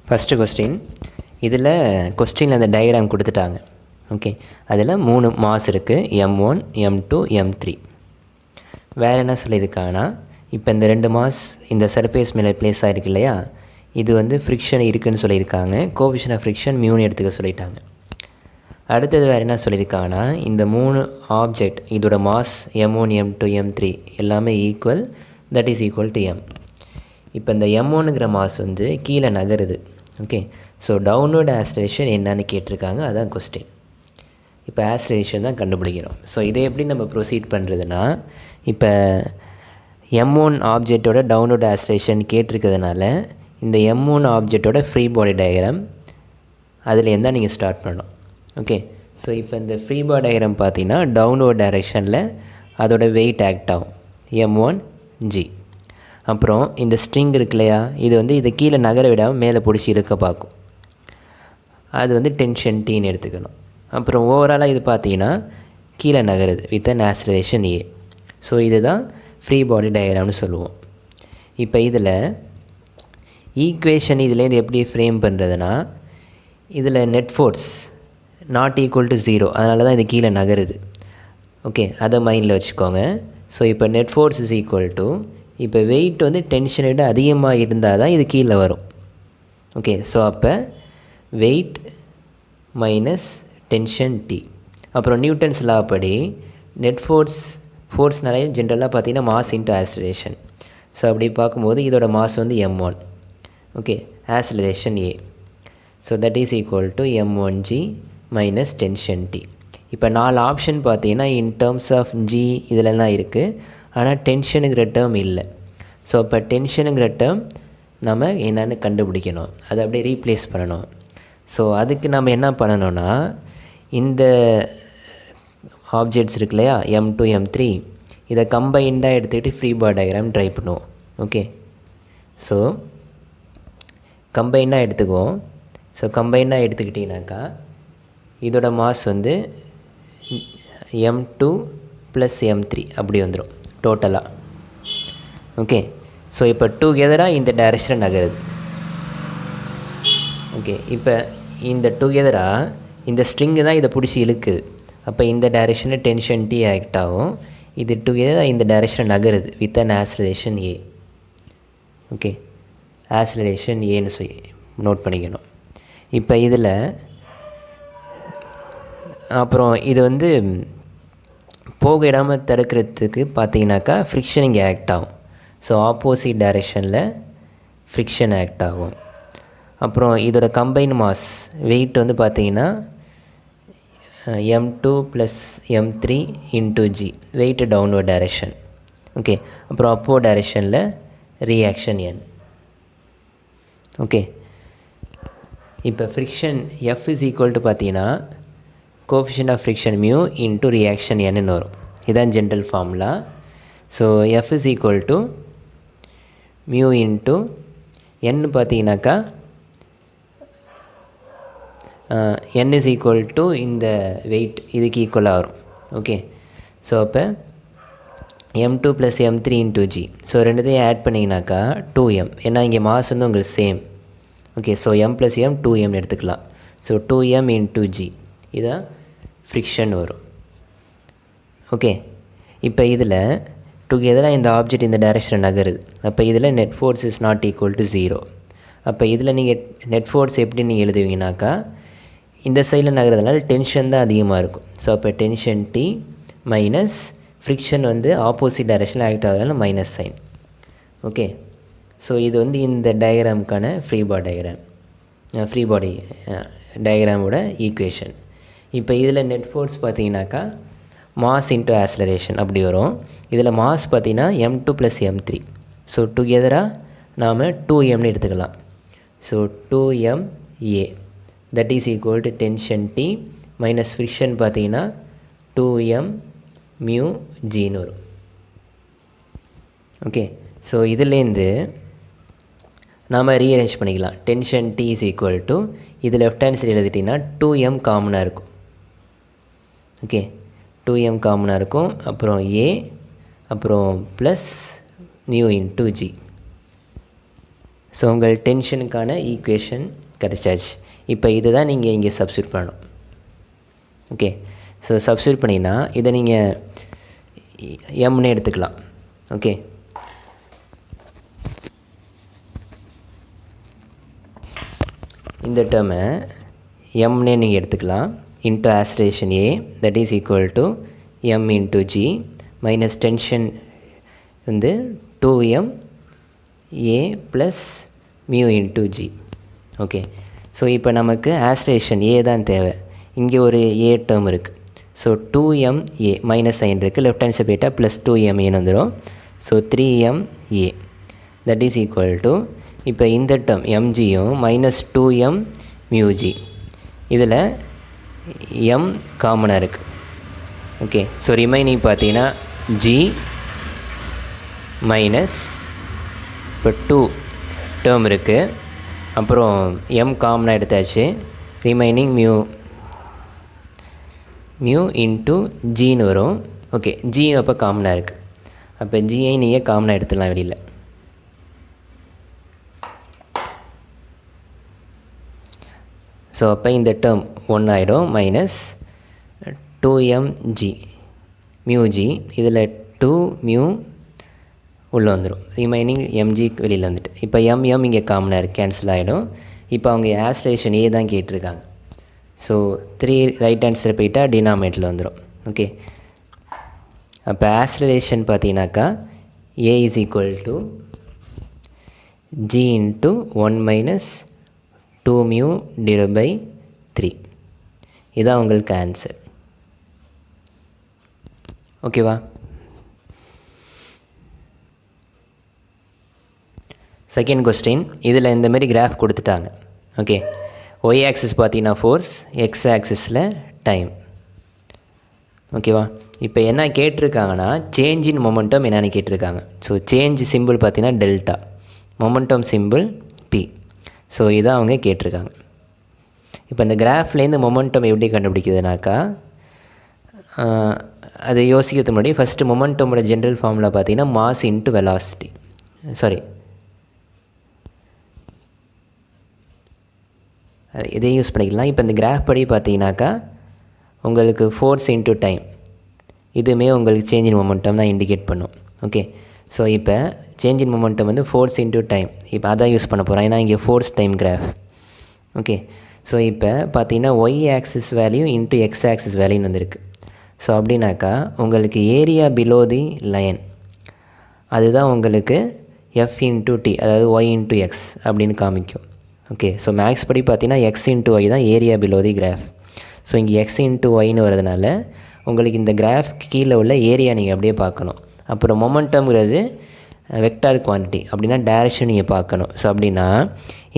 First question இதில் question அந்த diagram கொடுத்துட்டாங்க. ஓகே, அதில் 3 மாஸ் இருக்குது, M1 M2 M3. வேறு என்ன சொல்லியிருக்காங்கன்னா, இப்போ இந்த 2 மாஸ் இந்த சர்ஃபேஸ் மேலே ப்ளேஸ் ஆகிருக்கு இல்லையா, இது வந்து ஃப்ரிக்ஷன் இருக்குதுன்னு சொல்லியிருக்காங்க. கோஎஃபிஷியன்ட் ஆஃப் ஃப்ரிக்ஷன் மியூன்னு எடுத்துக்க சொல்லிட்டாங்க. அடுத்தது வேறு என்ன சொல்லியிருக்காங்கன்னா, இந்த 3 ஆப்ஜெக்ட் இதோட மாஸ் M1 M2 M3 எல்லாமே equal, that is equal to M. இப்போ இந்த M1ங்கிற மாஸ் வந்து கீழே நகருது. ஓகே, ஸோ டவுன்வர்ட் ஆக்ஸலரேஷன் என்னன்னு கேட்டிருக்காங்க, அதான் கொஸ்டின். இப்போ ஆக்ஸலரேஷன் தான் கண்டுபிடிக்கிறோம். ஸோ இதை எப்படி நம்ம ப்ரொசீட் பண்ணுறதுன்னா, இப்போ M1 ஆப்ஜெக்டோட டவுன்வர்ட் ஆக்ஸலரேஷன் கேட்டிருக்கிறதுனால இந்த M1 ஆப்ஜெக்டோட ஃப்ரீ பாடி டயக்ராம் அதுலேருந்து தான் நீங்கள் ஸ்டார்ட் பண்ணணும். ஓகே, ஸோ இப்போ இந்த ஃப்ரீ பாடி டயக்ராம் பார்த்தீங்கன்னா டவுன்வர்ட் டைரெக்ஷனில் அதோட வெயிட் ஆக்ட் ஆகும், M1G. அப்புறம் இந்த ஸ்ட்ரிங் இருக்கு இல்லையா, இது வந்து இதை கீழே நகர விடாமல் மேலே பிடிச்சி இழுக்க பார்க்கும், அது வந்து டென்ஷன் Tன்னு எடுத்துக்கணும். அப்புறம் ஓவராலாக இது பார்த்தீங்கன்னா கீழே நகருது with an acceleration A. So இதுதான் ஃப்ரீ பாடி டயக்ராம்னு சொல்லுவோம். இப்போ இதில் ஈக்குவேஷன் இதுலேருந்து எப்படி ஃப்ரேம் பண்ணுறதுனா, இதில் net force not equal to 0, அதனால தான் இது கீழே நகருது. ஓகே, அதை மைண்டில் வச்சுக்கோங்க. ஸோ இப்போ net force is equal to, இப்போ வெயிட் வந்து டென்ஷனை விட அதிகமாக இருந்தால் தான் இது கீழே வரும். ஓகே, ஸோ அப்போ வெயிட் மைனஸ் டென்ஷன் T. அப்புறம் நியூட்டன்ஸ் லா படி நெட் ஃபோர்ஸ்னாலே ஜென்ரலாக பார்த்தீங்கன்னா மாஸ் இன்ட்டு ஆக்ஸலரேஷன். ஸோ அப்படி பார்க்கும்போது இதோட மாஸ் வந்து M1. Okay, acceleration A. So that is equal to M1G minus tension T. இப்போ 4 ஆப்ஷன் பார்த்தீங்கன்னா இன் டேர்ம்ஸ் ஆஃப் G இதிலலாம் இருக்குது, ஆனால் டென்ஷனுங்கிற டேர்ம் இல்லை. ஸோ இப்போ டென்ஷனுங்கிற டேர்ம் நம்ம என்னென்னு கண்டுபிடிக்கணும், அதை அப்படியே ரீப்ளேஸ் பண்ணணும். ஸோ அதுக்கு நம்ம என்ன பண்ணணும்னா, இந்த ஆப்ஜெக்ட்ஸ் இருக்கு இல்லையா M2 M3, இதை கம்பைண்டாக எடுத்துக்கிட்டு ஃப்ரீ பாடி டயக்ராம் ட்ரை பண்ணுவோம். ஓகே, ஸோ கம்பைண்டாக எடுத்துக்குவோம். ஸோ கம்பைண்டாக எடுத்துக்கிட்டிங்கனாக்கா இதோட மாஸ் வந்து M2 ப்ளஸ் M3 அப்படி வந்துடும் டோட்டலாக. ஓகே, ஸோ இப்போ டுகெதராக இந்த டைரெக்ஷன் நகருது. ஓகே, இப்போ இந்த டுகெதராக இந்த ஸ்ட்ரிங்கு தான் இதை பிடிச்சி இழுக்குது. அப்போ இந்த டைரெக்ஷனில் டென்ஷன் T ஆக்ட் ஆகும், இது டுகெதராக இந்த டைரெக்ஷன் நகருது with an acceleration A. Okay, acceleration Aன்னு சொல்லி நோட் பண்ணிக்கணும். இப்போ இதில் அப்புறம் இது வந்து போக இடாமல் தடுக்கிறதுக்கு பார்த்தீங்கன்னாக்கா ஃப்ரிக்ஷன் இங்கே ஆக்ட் ஆகும். ஸோ ஆப்போசிட் டைரெக்ஷனில் ஃப்ரிக்ஷன் ஆக்ட் ஆகும். அப்புறம் இதோட கம்பைன் மாஸ் வெயிட் வந்து பார்த்தீங்கன்னா M2 plus M3 into G, weight downward direction. Okay, அப்புறம் அப்போர்ட் டைரெக்ஷனில் ரியாக்ஷன் N. ஓகே, இப்போ friction F is equal to பார்த்தீங்கன்னா coefficient of friction mu into reaction Nன்னு வரும். இதுதான் general formula. So F is equal to mu into N பார்த்தீங்கன்னாக்கா N is equal to இந்த weight இதுக்கு ஈக்குவலாக வரும். ஓகே, ஸோ அப்போ M2 plus M3 into G. So ரெண்டுத்தையும் ஆட் பண்ணிங்கனாக்கா 2M. ஏன்னா இங்கே மாஸ் வந்து உங்களுக்கு same. Okay, so M plus M 2M எடுத்துக்கலாம். ஸோ 2M இன்ட்டு G இதான் ஃப்ரிக்ஷன் வரும். ஓகே, இப்போ இதில் டுகெதராக இந்த ஆப்ஜெக்ட் இந்த டைரெக்ஷன் நகருது. அப்போ இதில் net force is not equal to 0. அப்போ இதில் நீங்கள் நெட் ஃபோர்ஸ் எப்படி நீங்கள் எழுதுவீங்கனாக்கா, இந்த சைடில் நகரதுனால டென்ஷன் தான் அதிகமாக இருக்கும். ஸோ அப்போ டென்ஷன் T மைனஸ் ஃப்ரிக்ஷன் வந்து ஆப்போசிட் டைரெக்ஷனில் ஆக்ட் ஆகிறதுனால மைனஸ் சைன். ஓகே, ஸோ இது வந்து இந்த டயக்ராமுக்கான ஃப்ரீ பாடி டயக்ராமோட ஈக்குவேஷன். இப்போ இதில் நெட் ஃபோர்ஸ் பார்த்தீங்கன்னாக்கா மாஸ் இன்ட்டு ஆக்ஸலரேஷன் அப்படி வரும். இதில் மாஸ் பார்த்தீங்கன்னா M2 ப்ளஸ் M3. ஸோ டுகெதராக நாம் 2Mன்னு எடுத்துக்கலாம். So 2MA that is equal to tension T minus friction பார்த்தீங்கன்னா 2M மியூ Gன்னு வரும். ஓகே, ஸோ இதுலேருந்து நாம் ரீஅரேஞ்ச் பண்ணிக்கலாம். Tension T is equal to இது லெஃப்ட் ஹேண்ட் சைடு எழுதிட்டிங்கன்னா 2M காமனாக இருக்கும். ஓகே, 2M காமனாக இருக்கும். அப்புறம் A அப்புறம் plus mu into G. So உங்கள் டென்ஷனுக்கான ஈக்குவேஷன் கிடச்சாச்சு. இப்போ இதை தான் நீங்கள் இங்கே சப்ஸ்டியூட் பண்ணணும். ஓகே, ஸோ சப்ஸ்டியூட் பண்ணிங்கன்னா இதை நீங்கள் எம்னு எடுத்துக்கலாம். ஓகே, இந்த டேர்மை எம்னே நீங்கள் எடுத்துக்கலாம். Into aspiration A that is equal to M into G minus tension வந்து 2m a plus mu into G. Okay, so இப்போ நமக்கு ஆஸ்பிரேஷன் ஏ தான் தேவை. இங்கே ஒரு ஏ டேர்ம் இருக்குது. ஸோ 2ma மைனஸ் சைன் இருக்குது, லெஃப்ட் ஹேண்ட் சைட் போயிட்டால் ப்ளஸ் 2maன்னு வந்துடும். So 3ma that is equal to இப்போ இந்த டேர்ம் mgயும் மைனஸ் 2m மியூஜி. இதில் m காமனாக இருக்குது. ஓகே, ஸோ ரிமைனிங் பார்த்தீங்கன்னா g மைனஸ் இப்போ 2 டேர்ம் இருக்குது, அப்புறம் m காமனாக எடுத்தாச்சு. ரிமைனிங் மியூ இன்ட்டு ஜின்னு வரும். ஓகே, ஜி அப்போ காமனாக இருக்குது. அப்போ ஜியை நீங்கள் காமனாக எடுத்துடலாம் வெளியில். ஸோ அப்போ இந்த டேர்ம் 1 ஆகிடும். மைனஸ் 2mg மியூ ஜி, இதில் 2 மியூ உள்ளே வந்துடும். ரிமைனிங் mg வெளியில் வந்துட்டு இப்போ m இங்கே காமனாக இருக்குது, கேன்சல் ஆகிடும். இப்போ அவங்க ஆஸ்பிரேஷன் ஏ தான் கேட்டிருக்காங்க. ஸோ 3 ரைட் ஹேண்ட் சைடு போயிட்டால் டினாமினேட்டரில் வந்துடும். ஓகே, அப்போ ஆஸ்பிரேஷன் பார்த்தீங்கன்னாக்கா A is equal to G into 1 minus 2 mu divide by 3. இதுதான் உங்களுக்கு ஆன்சர். ஓகேவா? செகண்ட் கொஸ்டின், இதில் இந்தமாரி கிராஃப் கொடுத்துட்டாங்க. ஓகே, ஒய் ஆக்சிஸ் பார்த்தீங்கன்னா ஃபோர்ஸ், எக்ஸ் ஆக்சிஸில் டைம். ஓகேவா? இப்போ என்ன கேட்டிருக்காங்கன்னா சேஞ்ச் இன் மொமெண்டம் என்னென்னு கேட்டிருக்காங்க. ஸோ சேஞ்ச் சிம்பிள் பார்த்தீங்கன்னா delta, momentum simple P. So இதான் அவங்க கேட்டிருக்காங்க. இப்போ இந்த கிராஃப்லேருந்து மொமெண்டம் எப்படி கண்டுபிடிக்குதுனாக்கா, அதை யோசிக்கிறதுக்கு முன்னாடி ஃபஸ்ட்டு மொமெண்டமோட ஜென்ரல் ஃபார்முலா பார்த்தீங்கன்னா மாஸ் இன்ட்டு வெலாசிட்டி. சாரி, இதை யூஸ் பண்ணிக்கலாம். இப்போ இந்த கிராஃப் படி பார்த்தீங்கன்னாக்கா உங்களுக்கு ஃபோர்ஸ் இன்ட்டு டைம், இதுவுமே உங்களுக்கு சேஞ்ச் இன் மொமெண்டம் தான் இண்டிகேட் பண்ணும். ஓகே, ஸோ இப்போ சேஞ்ச் இன் மொமெண்டம் வந்து ஃபோர்ஸ் இன்ட்டு டைம், இப்போ அதான் யூஸ் பண்ண போகிறோம். ஏன்னா இங்கே force time graph. Okay, so இப்போ பார்த்தீங்கன்னா Y axis value into X axis வேல்யூன்னு வந்திருக்கு. ஸோ அப்படின்னாக்கா உங்களுக்கு ஏரியா பிலோ தி லைன், அதுதான் உங்களுக்கு எஃப் இன்ட்டு டி, அதாவது ஒய் இன்ட்டு எக்ஸ் அப்படின்னு காமிக்கும். ஓகே, ஸோ மேக்ஸ் படி பார்த்தீங்கன்னா எக்ஸ் இன்ட்டு ஒய் தான் ஏரியா பிலோ தி கிராஃப். ஸோ இங்கே எக்ஸ் இன்ட்டு ஒய்னு வரதுனால உங்களுக்கு இந்த கிராஃப்க்கு கீழே உள்ள ஏரியா நீங்கள் அப்படியே பார்க்கணும். அப்புறம் மொமெண்டம்ங்கிறது வெக்டார் குவான்டிட்டி, அப்படின்னா டைரக்ஷன் நீங்கள் பார்க்கணும். ஸோ அப்படின்னா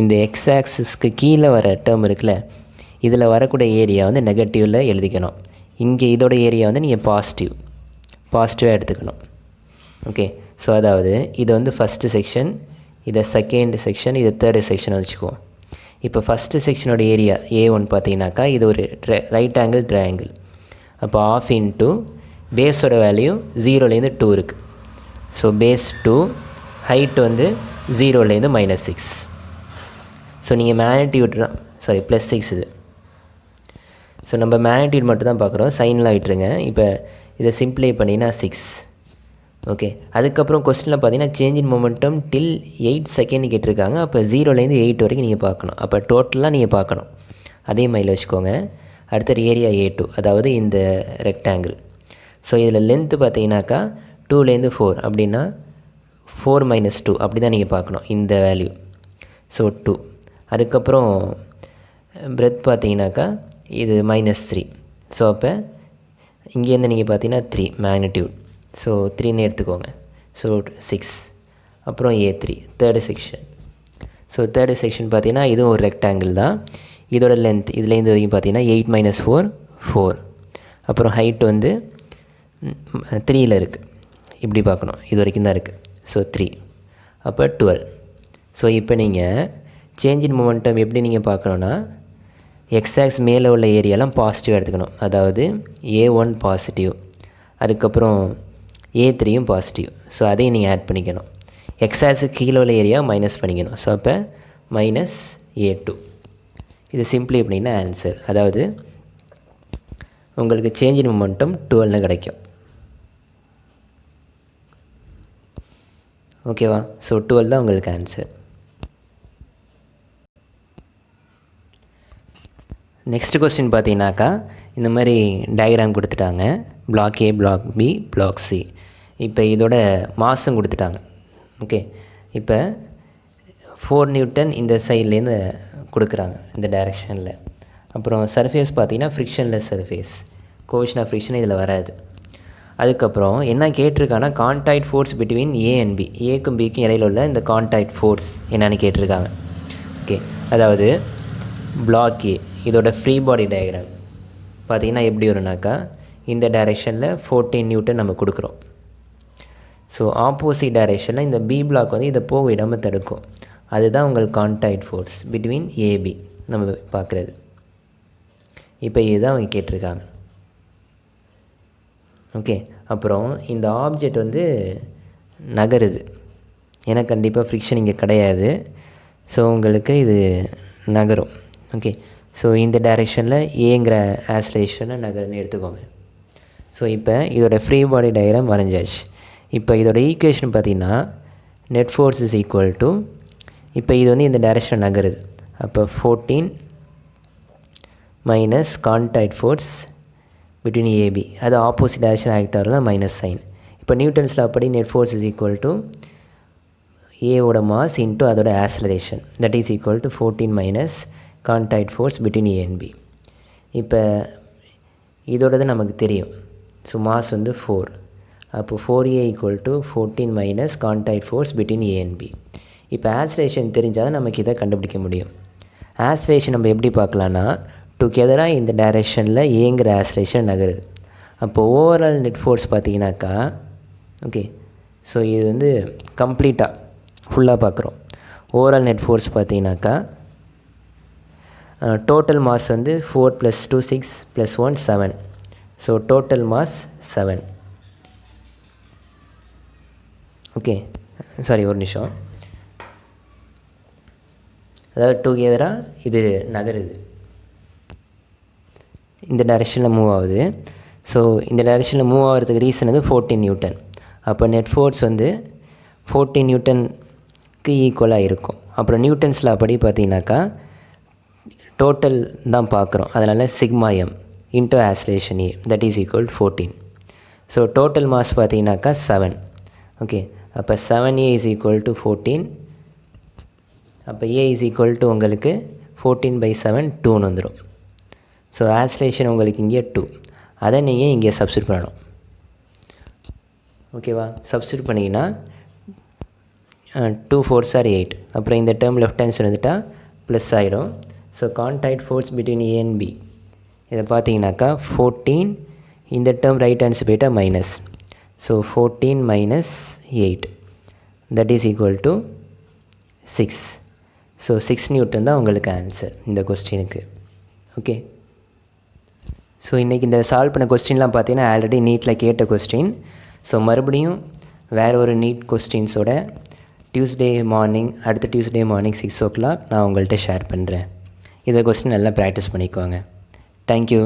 இந்த எக்ஸ் ஆக்சிஸ்க்கு கீழே வர டேர்ம் இருக்குல்ல, இதில் வரக்கூடிய ஏரியா வந்து நெகட்டிவில் எழுதிக்கணும். இங்கே இதோட ஏரியா வந்து நீங்கள் பாசிட்டிவாக எடுத்துக்கணும். ஓகே, ஸோ அதாவது இது வந்து ஃபஸ்ட்டு செக்ஷன், இதை செகண்ட் செக்ஷன், இது தேர்டு செக்ஷன் வச்சுக்குவோம். இப்போ ஃபஸ்ட்டு செக்ஷனோட ஏரியா A1 பார்த்தீங்கன்னாக்கா இது ஒரு ரைட் ஆங்கிள் ட்ரையாங்கிள். அப்போ ஆஃப் இன்ட்டு பேஸோட வேல்யூ 0லேருந்து 2 இருக்குது. ஸோ பேஸ் 2, ஹைட் வந்து 0லேருந்து -6. ஸோ நீங்கள் மேக்னிடியூட் தான், சாரி +6 இது. ஸோ நம்ம மேக்னிடியூட் மட்டும் தான் பார்க்குறோம், சைன்லாம் விட்டுருங்க. இப்போ இதை சிம்ப்ளை பண்ணிங்கன்னா 6. ஓகே, அதுக்கப்புறம் கொஸ்டினில் பார்த்தீங்கன்னா change in momentum till 8 second கேட்டிருக்காங்க. அப்போ 0லேருந்து 8 வரைக்கும் நீங்கள் பார்க்கணும். அப்போ டோட்டலாக நீங்கள் பார்க்கணும், அதே மைண்டில் வச்சுக்கோங்க. அடுத்தது ஏரியா A2, அதாவது இந்த ரெக்டாங்கிள். ஸோ இதில் லென்த்து பார்த்தீங்கன்னாக்கா 2லேருந்து 4, அப்படின்னா 4 - 2 அப்படி தான் நீங்கள் பார்க்கணும் இந்த வேல்யூ. ஸோ 2. அதுக்கப்புறம் பிரெத் பார்த்தீங்கன்னாக்கா இது -3. ஸோ அப்போ இங்கேருந்து நீங்கள் பார்த்தீங்கன்னா 3 மேக்னிடியூட். ஸோ 3ன்னு எடுத்துக்கோங்க. ஸோ 6. அப்புறம் A3 third section. So third section பார்த்தீங்கன்னா இதுவும் ஒரு ரெக்டாங்கிள் தான். இதோட லென்த் இதுலேருந்து வரைக்கும் பார்த்தீங்கன்னா 8 - 4 4. அப்புறம் ஹைட் வந்து 3ல் இருக்குது, இப்படி பார்க்கணும், இது வரைக்கும் தான் இருக்குது. ஸோ 3, அப்போ 12. ஸோ இப்போ நீங்கள் சேஞ்ச் இன் மொமெண்டம் எப்படி நீங்கள் பார்க்கணுன்னா, எக்ஸாக்ஸ் மேலே உள்ள ஏரியாலாம் பாசிட்டிவாக எடுத்துக்கணும். அதாவது A1 பாசிட்டிவ், அதுக்கப்புறம் A3யும் பாசிட்டிவ். ஸோ அதையும் நீங்கள் ஆட் பண்ணிக்கணும். எக்ஸாஸுக்கு கீழே உள்ள ஏரியா மைனஸ் பண்ணிக்கணும். ஸோ அப்போ -a2 இது சிம்பிளி அப்படின்னா ஆன்சர். அதாவது உங்களுக்கு சேஞ்ச் இன் மொமெண்டம் 12 கிடைக்கும். ஓகேவா? ஸோ 12 தான் உங்களுக்கு ஆன்சர். நெக்ஸ்ட் கொஸ்டின் பார்த்தீங்கன்னாக்கா இந்த மாதிரி டயக்ராம் கொடுத்துட்டாங்க. பிளாக் ஏ, பிளாக் பி, பிளாக் சி. இப்போ இதோட மாஸும் கொடுத்துட்டாங்க. ஓகே, இப்போ 4 நியூட்டன் இந்த சைட்லேருந்து கொடுக்குறாங்க இந்த டைரெக்ஷனில். அப்புறம் சர்ஃபேஸ் பார்த்தீங்கன்னா ஃப்ரிக்ஷன்லெஸ் சர்ஃபேஸ், கோஷன் ஆஃப் ஃப்ரிக்ஷன் இதில் வராது. அதுக்கப்புறம் என்ன கேட்டிருக்காங்கன்னா contact force between A and B, ஏக்கும் பிக்கும் இடையில உள்ள இந்த கான்டாக்ட் ஃபோர்ஸ் என்னென்னு கேட்டிருக்காங்க. ஓகே, அதாவது பிளாக் ஏ இதோட ஃப்ரீ பாடி டயக்ராம் பார்த்திங்கன்னா எப்படி வரும்னாக்கா இந்த டைரெக்ஷனில் 14 நியூட்டன் நம்ம கொடுக்குறோம். ஸோ ஆப்போசிட் டைரெக்ஷனில் இந்த பி பிளாக் வந்து இதை போக விடாமல் தடுக்கும். அதுதான் உங்களுக்கு கான்டாக்ட் ஃபோர்ஸ் பிட்வீன் ஏபி நம்ம பார்க்குறது. இப்போ இதுதான் அவங்க கேட்டிருக்காங்க. ஓகே, அப்புறம் இந்த ஆப்ஜெக்ட் வந்து நகருது, ஏன்னா கண்டிப்பாக ஃப்ரிக்ஷன் இங்கே கிடையாது. ஸோ உங்களுக்கு இது நகரும். ஓகே, ஸோ இந்த டைரெக்ஷனில் ஏங்கிற ஆஸ்லேஷனை நகருன்னு எடுத்துக்கோங்க. ஸோ இப்போ இதோட ஃப்ரீ பாடி டயக்ராம் வரைஞ்சாச்சு. இப்போ இதோட ஈக்குவேஷன் பார்த்திங்கன்னா net force is equal to, இப்போ இது வந்து இந்த டைரெக்ஷன் நகருது, அப்போ 14 minus contact force between AB, அது ஆப்போசிட் டைரெக்ஷன் ஆக்ட் ஆகிறதுனா மைனஸ் சைன். இப்போ நியூட்டன்ஸில் அப்படி net force is equal to ஏவோட மாஸ் இன்ட்டு அதோட acceleration, that is equal to 14 minus contact force between A and B. இப்போ இதோடது நமக்கு தெரியும். ஸோ மாஸ் வந்து 4, அப்போது 4a equal to 14 minus contact force between A and B. இப்போ acceleration தெரிஞ்சால் தான் நமக்கு இதை கண்டுபிடிக்க முடியும். ஆக்ஸலரேஷன் நம்ம எப்படி பார்க்கலான்னா டுகெதராக இந்த டைரெக்ஷனில் ஏங்கிற ஆக்ஸலரேஷன் நகருது. அப்போது ஓவரால் நெட் ஃபோர்ஸ் பார்த்திங்கனாக்கா, ஓகே, ஸோ இது வந்து கம்ப்ளீட்டாக ஃபுல்லாக பார்க்குறோம். ஓவரால் நெட் ஃபோர்ஸ் பார்த்திங்கனாக்கா டோட்டல் மாஸ் வந்து 4 + 2 6 + 1 7. So total mass 7. Okay, sorry ஒரு நிமிஷம். அதாவது டுகெதராக இது நகருது, இந்த டைரெக்ஷனில் மூவ் ஆகுது. ஸோ இந்த டைரெக்ஷனில் மூவ் ஆகிறதுக்கு ரீசன் வந்து 14 நியூட்டன். அப்போ நெட் ஃபோர்ஸ் வந்து 14 நியூட்டனுக்கு ஈக்குவலாக இருக்கும். அப்புறம் நியூட்டன்ஸில் அப்படி பார்த்தீங்கன்னாக்கா டோட்டல் தான் பார்க்குறோம், அதனால் sigma M into acceleration A that is equal 14. So total mass பார்த்தீங்கன்னாக்கா 7. ஓகே, அப்போ 7a இஸ் ஈக்குவல் டு 14. அப்போ a இஸ் ஈக்குவல் டு உங்களுக்கு 14/7 2ன்னு வந்துடும். ஸோ ஆக்ஸலரேஷன் உங்களுக்கு இங்கே 2, அதை நீங்கள் இங்கே சப்ஸ்டியூட் பண்ணணும். ஓகேவா? சப்ஸ்டியூட் பண்ணிங்கன்னா 2 4s are 8. அப்புறம் இந்த டேர்ம் லெஃப்ட் ஹேண்ட் சைடு வந்துட்டால் ப்ளஸ் ஆகிடும். So contact force between A and B இதை பார்த்தீங்கன்னாக்கா 14, இந்த டேர்ம் ரைட் ஹேண்ட்ஸ் போயிட்டால் minus. So 14 minus 8 that is equal to 6. So 6 newton தான் உங்களுக்கு ஆன்சர் இந்த கொஸ்டினுக்கு. ஓகே, ஸோ இன்றைக்கி இந்த சால்வ் பண்ண கொஸ்டின்லாம் பார்த்தீங்கன்னா ஆல்ரெடி நீட்டில் கேட்ட கொஸ்டின். ஸோ மறுபடியும் வேறு ஒரு நீட் கொஸ்டின்ஸோட அடுத்த டியூஸ்டே மார்னிங் 6 o'clock நான் உங்கள்கிட்ட ஷேர் பண்ணுறேன். இதை கொஸ்டின் நல்லா ப்ராக்டிஸ் பண்ணிக்கோங்க. தேங்க்யூ.